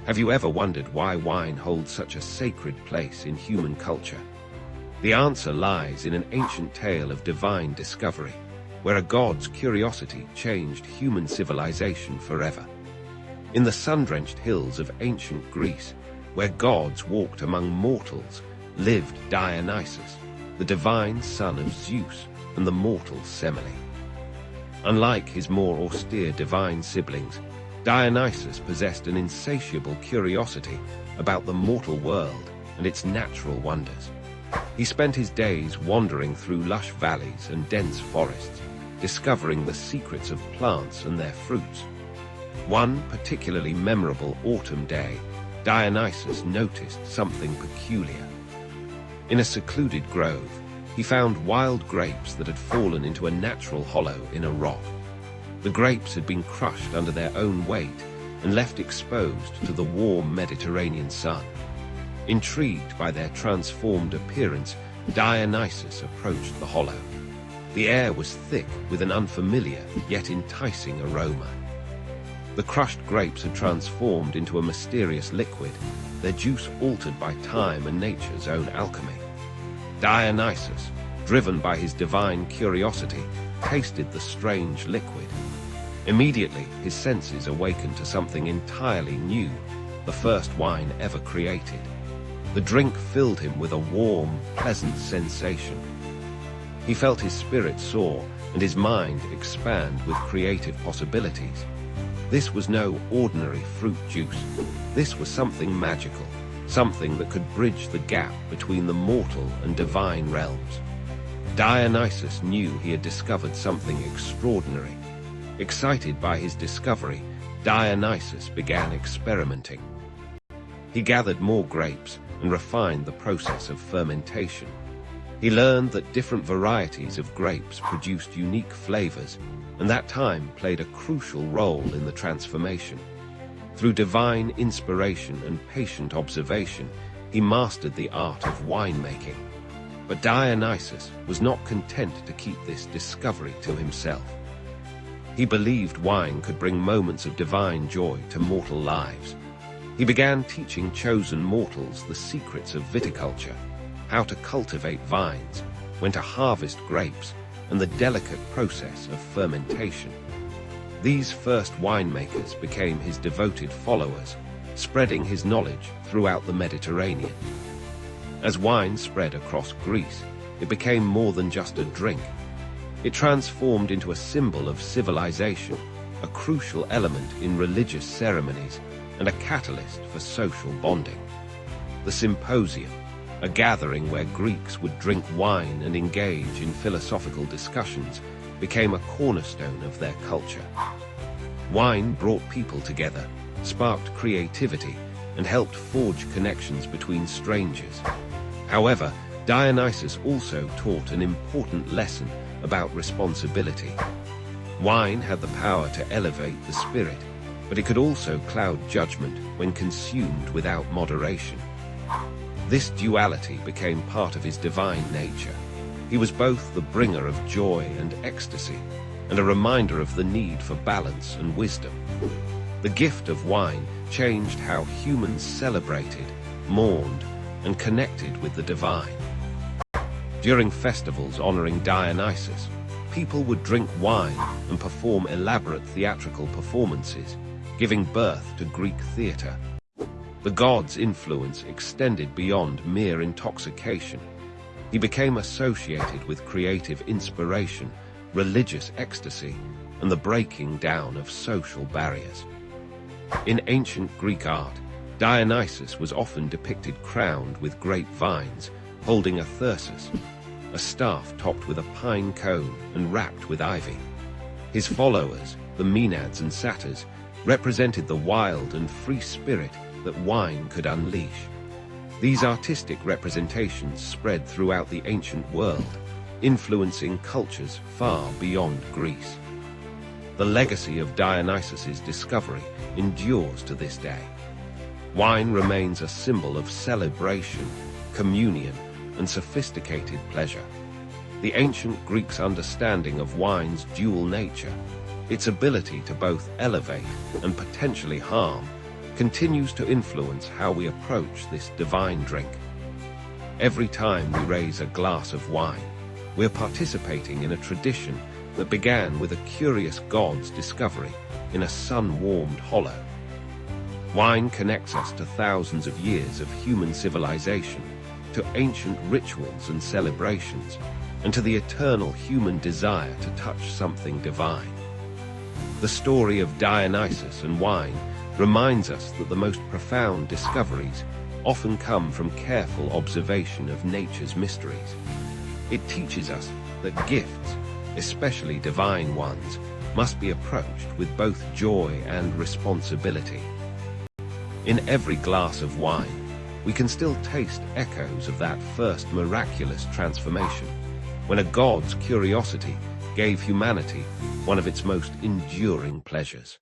Have you ever wondered why wine holds such a sacred place in human culture? The answer lies in an ancient tale of divine discovery, where a god's curiosity changed human civilization forever. In the sun-drenched hills of ancient Greece, where gods walked among mortals, lived Dionysus, the divine son of Zeus and the mortal Semele. Unlike his more austere divine siblings, Dionysus possessed an insatiable curiosity about the mortal world and its natural wonders. He spent his days wandering through lush valleys and dense forests, discovering the secrets of plants and their fruits. One particularly memorable autumn day, Dionysus noticed something peculiar. In a secluded grove, he found wild grapes that had fallen into a natural hollow in a rock. The grapes had been crushed under their own weight and left exposed to the warm Mediterranean sun. Intrigued by their transformed appearance, Dionysus approached the hollow. The air was thick with an unfamiliar yet enticing aroma. The crushed grapes had transformed into a mysterious liquid, their juice altered by time and nature's own alchemy. Dionysus, driven by his divine curiosity, tasted the strange liquid. Immediately, his senses awakened to something entirely new, the first wine ever created. The drink filled him with a warm, pleasant sensation. He felt his spirit soar and his mind expand with creative possibilities. This was no ordinary fruit juice. This was something magical, something that could bridge the gap between the mortal and divine realms. Dionysus knew he had discovered something extraordinary. Excited by his discovery, Dionysus began experimenting. He gathered more grapes and refined the process of fermentation. He learned that different varieties of grapes produced unique flavors, and that time played a crucial role in the transformation. Through divine inspiration and patient observation, he mastered the art of winemaking. But Dionysus was not content to keep this discovery to himself. He believed wine could bring moments of divine joy to mortal lives. He began teaching chosen mortals the secrets of viticulture, how to cultivate vines, when to harvest grapes, and the delicate process of fermentation. These first winemakers became his devoted followers, spreading his knowledge throughout the Mediterranean. As wine spread across Greece, it became more than just a drink. It transformed into a symbol of civilization, a crucial element in religious ceremonies, and a catalyst for social bonding. The symposium, a gathering where Greeks would drink wine and engage in philosophical discussions, became a cornerstone of their culture. Wine brought people together, sparked creativity, and helped forge connections between strangers. However, Dionysus also taught an important lesson about responsibility. Wine had the power to elevate the spirit, but it could also cloud judgment when consumed without moderation. This duality became part of his divine nature. He was both the bringer of joy and ecstasy, and a reminder of the need for balance and wisdom. The gift of wine changed how humans celebrated, mourned, and connected with the divine. During festivals honoring Dionysus, people would drink wine and perform elaborate theatrical performances, giving birth to Greek theater. The god's influence extended beyond mere intoxication. He became associated with creative inspiration, religious ecstasy, and the breaking down of social barriers. In ancient Greek art, Dionysus was often depicted crowned with grape vines, holding a thyrsus, a staff topped with a pine cone and wrapped with ivy. His followers, the Maenads and Satyrs, represented the wild and free spirit that wine could unleash. These artistic representations spread throughout the ancient world, influencing cultures far beyond Greece. The legacy of Dionysus's discovery endures to this day. Wine remains a symbol of celebration, communion, and sophisticated pleasure. The ancient Greeks' understanding of wine's dual nature, its ability to both elevate and potentially harm, continues to influence how we approach this divine drink. Every time we raise a glass of wine, we're participating in a tradition that began with a curious god's discovery in a sun-warmed hollow. Wine connects us to thousands of years of human civilization, to ancient rituals and celebrations, and to the eternal human desire to touch something divine. The story of Dionysus and wine reminds us that the most profound discoveries often come from careful observation of nature's mysteries. It teaches us that gifts, especially divine ones, must be approached with both joy and responsibility. In every glass of wine, we can still taste echoes of that first miraculous transformation, when a god's curiosity gave humanity one of its most enduring pleasures.